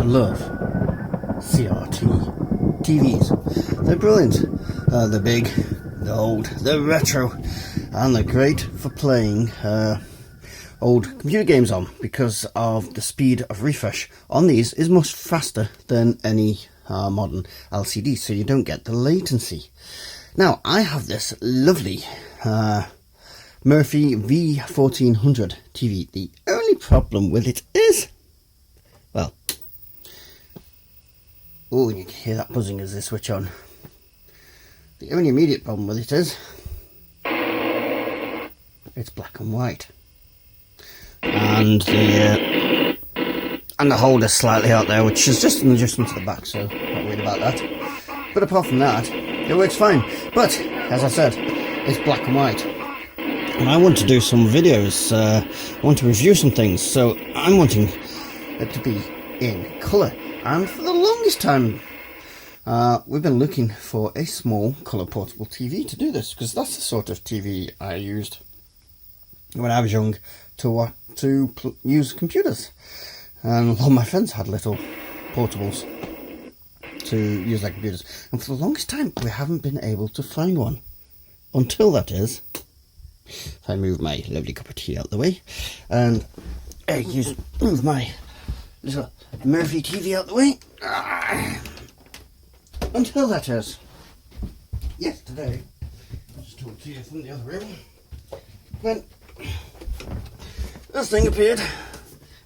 love CRT TVs. They're brilliant. They're big, they're old, they're retro, and they're great for playing old computer games on, because of the speed of refresh on these is much faster than any modern LCD, so you don't get the latency. Now, I have this lovely Murphy V1400 TV. The only problem with it is, well, oh, you can hear that buzzing as they switch on. The only immediate problem with it is it's black and white, and the holder's slightly out there, which is just an adjustment to the back, so not worried about that. But apart from that, it works fine. But as I said, it's black and white, and I want to do some videos. I want to review some things, so I'm wanting it to be in colour. And for the longest time, we've been looking for a small colour portable TV to do this, because that's the sort of TV I used when I was young to use computers. And a lot of my friends had little portables to use their computers. And for the longest time, we haven't been able to find one. Until that is, if I move my lovely cup of tea out of the way, and move my little Murphy TV out the way. Until that is, yesterday, I'll just talk to you from the other room, when this thing appeared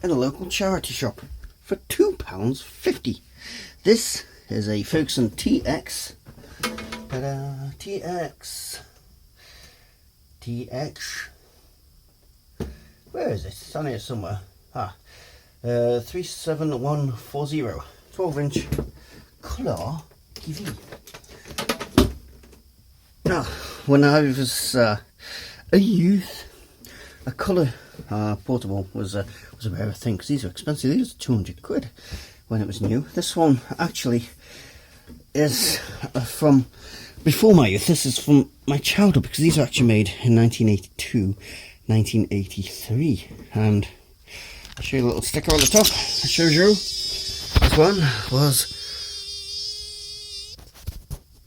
in a local charity shop for £2.50. This is a Ferguson TX. Ta-da, TX. Where is it? It's on here somewhere. 37140, 12-inch colour TV. Now, when I was a youth, a colour portable was a rare thing, because these are expensive. These are 200 quid when it was new. This one actually is from before my youth. This is from my childhood, because these are actually made in 1982, 1983, and I'll show you a little sticker on the top that shows you this one was,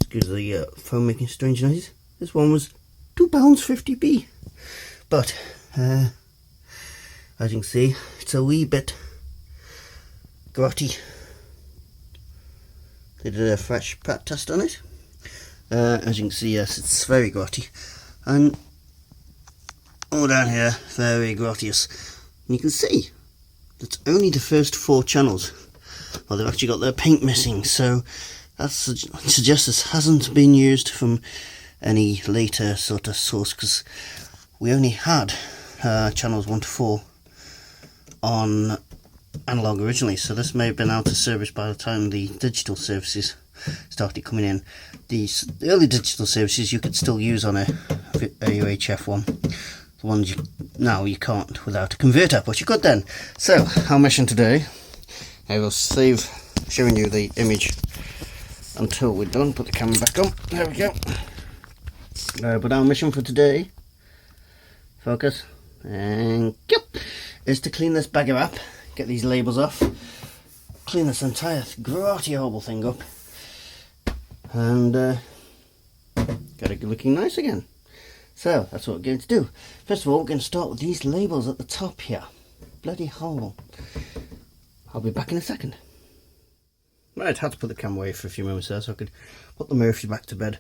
excuse the phone making strange noises, this one was £2.50p, but as you can see, it's a wee bit grotty. They did a fresh pat test on it. As you can see, yes, it's very grotty, and all down here, very grottious. And you can see it's only the first 4 channels. Well, they've actually got their paint missing, so that suggests this hasn't been used from any later sort of source, because we only had channels 1 to 4 on analog originally, so this may have been out of service by the time the digital services started coming in. The early digital services you could still use on a UHF one. The ones now you can't without a converter, but you could then. So our mission today, I will save showing you the image until we're done. Put the camera back on. There we go. But our mission for today, focus, and go, is to clean this bagger up, get these labels off, clean this entire grotty horrible thing up, and get it looking nice again. So that's what we're going to do. First of all, we're going to start with these labels at the top here. Bloody horrible. I'll be back in a second. Right, had to put the camera away for a few moments there so I could put the Murphy back to bed.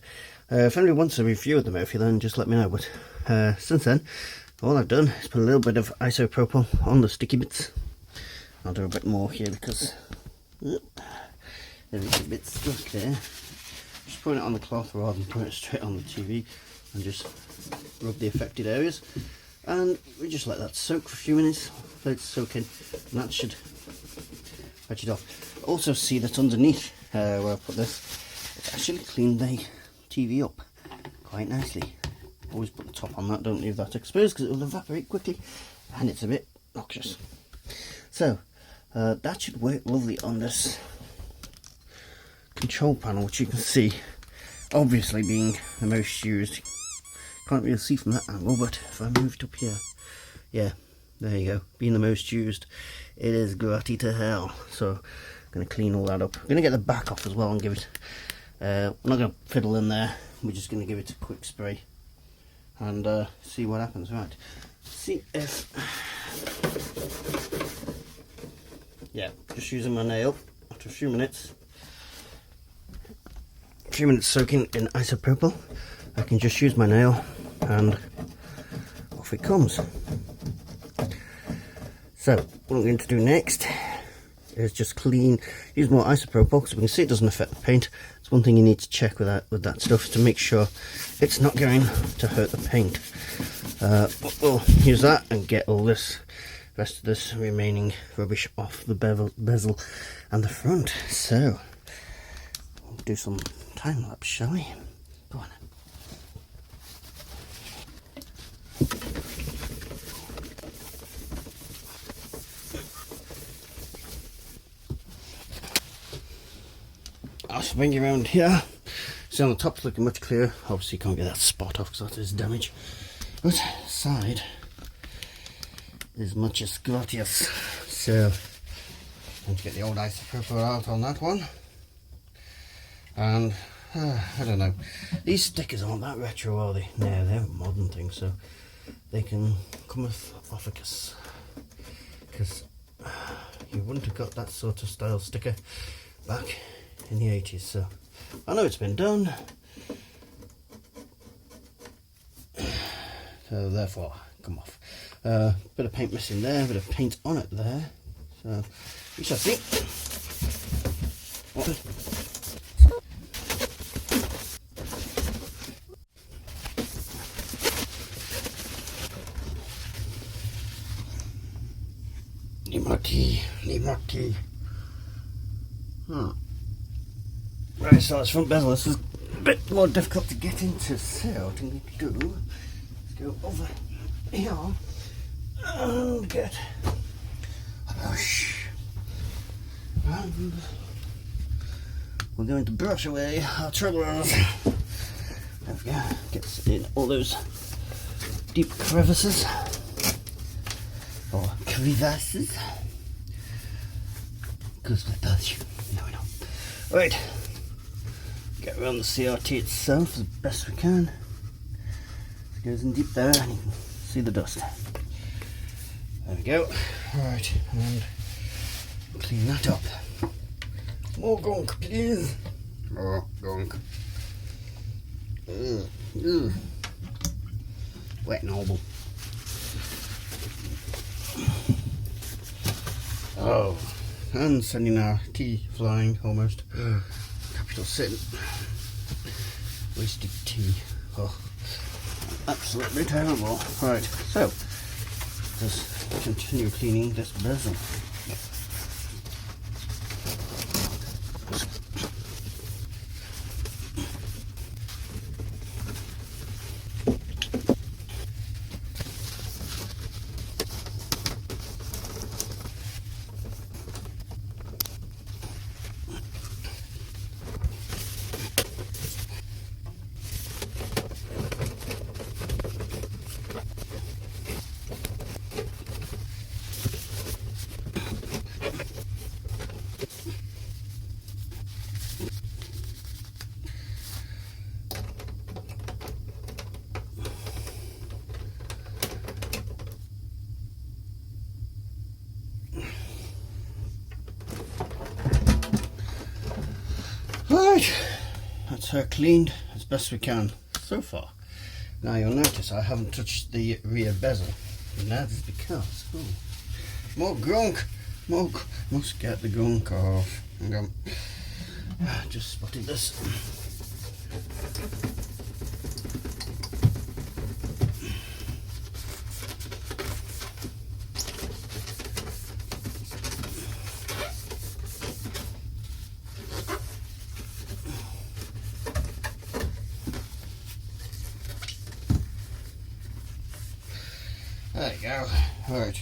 If anybody wants a review of the Murphy, then just let me know. But since then, all I've done is put a little bit of isopropyl on the sticky bits. I'll do a bit more here because there's a bit stuck there. Just putting it on the cloth rather than putting it straight on the TV, and just rub the affected areas, and we just let that soak for a few minutes, let it soak in, and that should fetch it off. Also see that underneath where I put this, it's actually cleaned the TV up quite nicely. Always put the top on that, don't leave that exposed because it will evaporate quickly and it's a bit noxious. So that should work lovely on this control panel, which you can see obviously being the most used. Can't really see from that angle, but if I moved up here, yeah, there you go, being the most used, it is grotty to hell. So going to clean all that up. I'm going to get the back off as well and give it, we're not going to fiddle in there, we're just going to give it a quick spray and see what happens. Right, see if, yeah, just using my nail after a few minutes soaking in isopropyl, I can just use my nail and off it comes. So what I'm going to do next is just use more isopropyl, because we can see it doesn't affect the paint. It's one thing you need to check with that stuff, to make sure it's not going to hurt the paint. We'll use that and get all this rest of this remaining rubbish off the bezel and the front. So we'll do some time lapse, shall we? Go on. I'll swing you around here. See, on the top's looking much clearer. Obviously you can't get that spot off because that is damage, but side is much as glorious. So I'm going to get the old isopropyl out on that one, and I don't know, these stickers aren't that retro, are they? No, they're modern things, so they can come off a kiss, because you wouldn't have got that sort of style sticker back in the 80s. So I know it's been done, so therefore come off. Bit of paint missing there, bit of paint on it there, so we shall see. Nimati. Right, so it's front bezel. This is a bit more difficult to get into, so what I'm going to do is go over here and get a brush, and we're going to brush away our troubles. There we go, gets in all those deep crevices or crevasses, because we're Dutch. No, we don't. Right, get around the CRT itself as best we can. It goes in deep there and you can see the dust. There we go. Right, and clean that up. More gunk, please. More gunk. Ugh. Wet noble. Oh, and sending our tea flying almost. Capital sin. Wasted tea. Oh, absolutely terrible. Right, so just continue cleaning this bezel. Right, that's her cleaned as best we can so far. Now you'll notice I haven't touched the rear bezel, and that is because more gunk, must get the gunk off. Hang on, just spotted this. There you go. Right,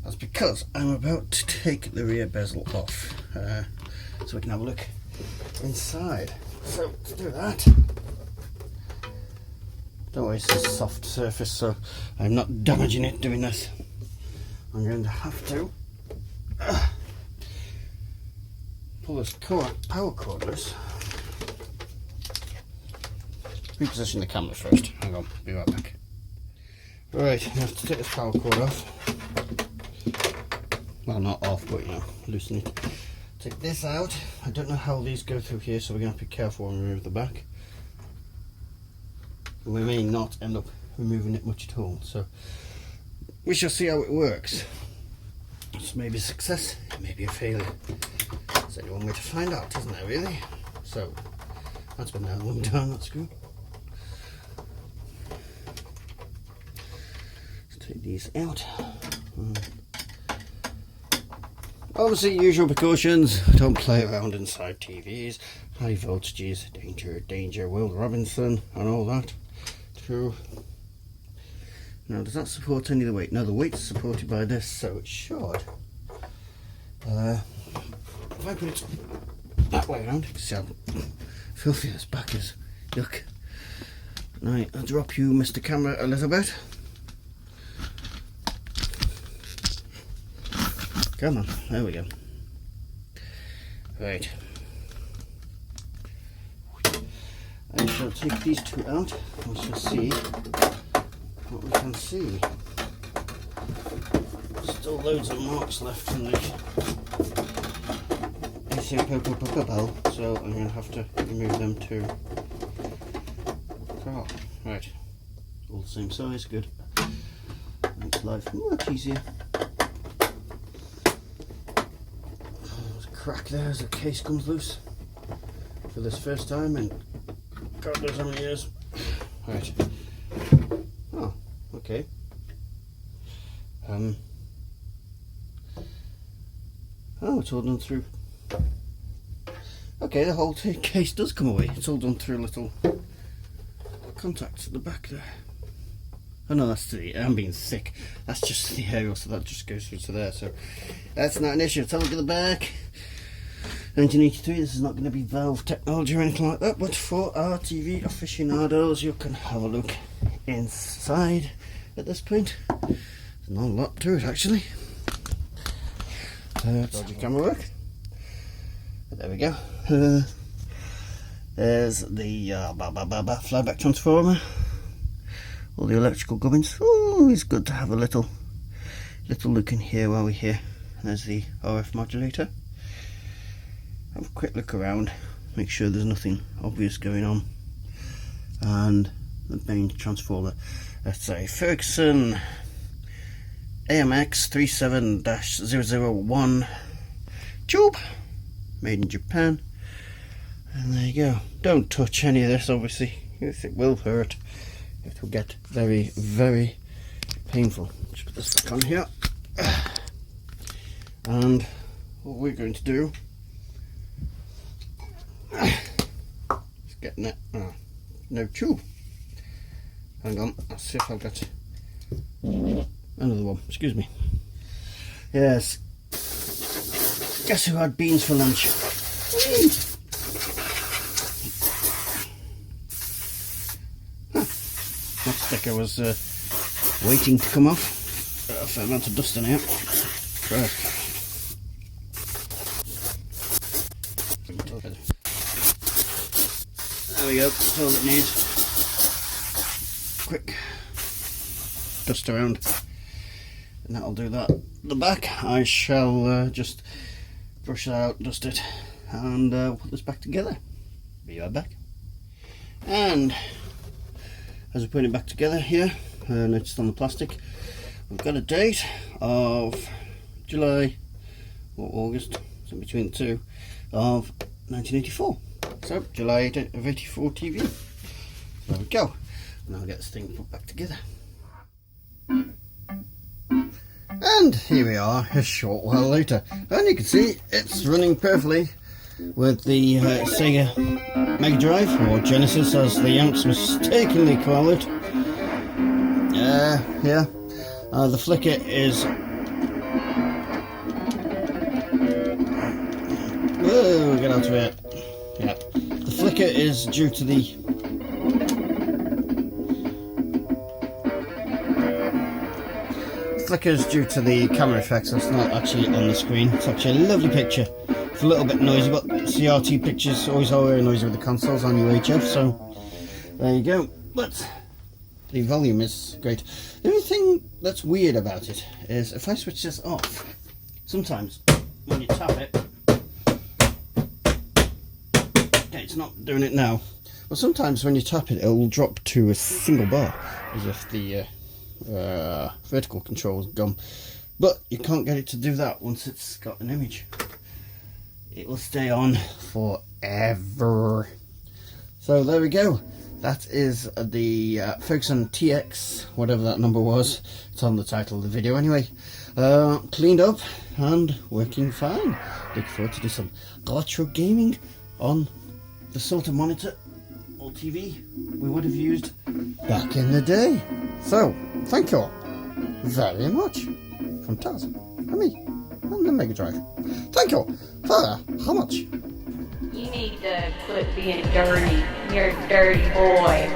that's because I'm about to take the rear bezel off, so we can have a look inside. So to do that, don't worry, it's a soft surface, so I'm not damaging it doing this. I'm going to have to pull this power cord loose. Reposition the camera first. Hang on, be right back. Right, I have to take this power cord off. Well, not off, but you know, loosen it. Take this out. I don't know how these go through here, so we're going to have to be careful when we remove the back. We may not end up removing it much at all, so we shall see how it works. This may be a success, it may be a failure. There's only one way to find out, isn't there, really? So, that's been now one down that screw. Let's take these out. Obviously, usual precautions. Don't play around inside TVs. High voltages, danger, danger. Will Robinson and all that. True. Now, does that support any of the weight? No, the weight's supported by this, so it should. If I put it that way around, you can see how filthy this back is. Yuck. Right, I'll drop you, Mr. Camera, a little bit. Come on, there we go. Right. I shall take these two out. We shall see what we can see. Still loads of marks left from the ACM, so I'm going to have to remove them too. Oh, right. All the same size, good. Makes life much easier. There's a crack there as the case comes loose for this first time in God knows how many years. Right. Oh, okay. Oh, it's all done through. Okay, the whole case does come away. It's all done through little contacts at the back there. Oh no, that's the, I'm being sick. That's just the aerial, so that just goes through to there. So that's not an issue. Let's have a look at the back. 1983, this is not going to be valve technology or anything like that, but for our TV aficionados, you can have a look inside at this point. There's not a lot to it actually. Dodgy camera work. There we go. There's the flyback transformer. All the electrical gubbins. Oh, it's good to have a little look in here while we're here. There's the RF modulator. Have a quick look around, make sure there's nothing obvious going on. And the main transformer. That's a Ferguson AMX 37-001 tube, made in Japan. And there you go. Don't touch any of this, obviously, if it will hurt. It will get very, very painful. Just put this back on here. And what we're going to do is get no tube. Hang on, let's see if I'll get another one. Excuse me. Yes. Guess who had beans for lunch? That sticker was waiting to come off. A fair amount of dust in here. Right. There we go, that's all it needs. Quick dust around, and that'll do that. The back, I shall just brush it out, dust it, and put this back together. Be right back. And as we put it back together here, and it's on the plastic, we've got a date of July or August, so between the two, of 1984. So July of 84 TV. There we go. And I'll get this thing put back together. And here we are a short while later, and you can see it's running perfectly with the Sega Mega Drive, or Genesis as the Yanks mistakenly call it. Yeah, the flicker is... Whoa, get out of it. Yeah, the flicker is due to the... flicker is due to the camera effects. That's not actually on the screen. It's actually a lovely picture for a little bit noisy, but CRT pictures always are very noisy with the consoles on UHF, so there you go. But the volume is great. The only thing that's weird about it is if I switch this off, sometimes when you tap it, okay, it's not doing it now, but sometimes when you tap it, it will drop to a single bar, as if the vertical control is gone. But you can't get it to do that once it's got an image. It will stay on forever. So there we go. That is the Ferguson TX, whatever that number was. It's on the title of the video anyway. Cleaned up and working fine. Looking forward to do some retro gaming on the sort of monitor or TV we would have used back in the day. So, thank you all very much from Taz and me and the Mega Drive. Thank you all for how much? You need to quit being dirty. You're a dirty boy.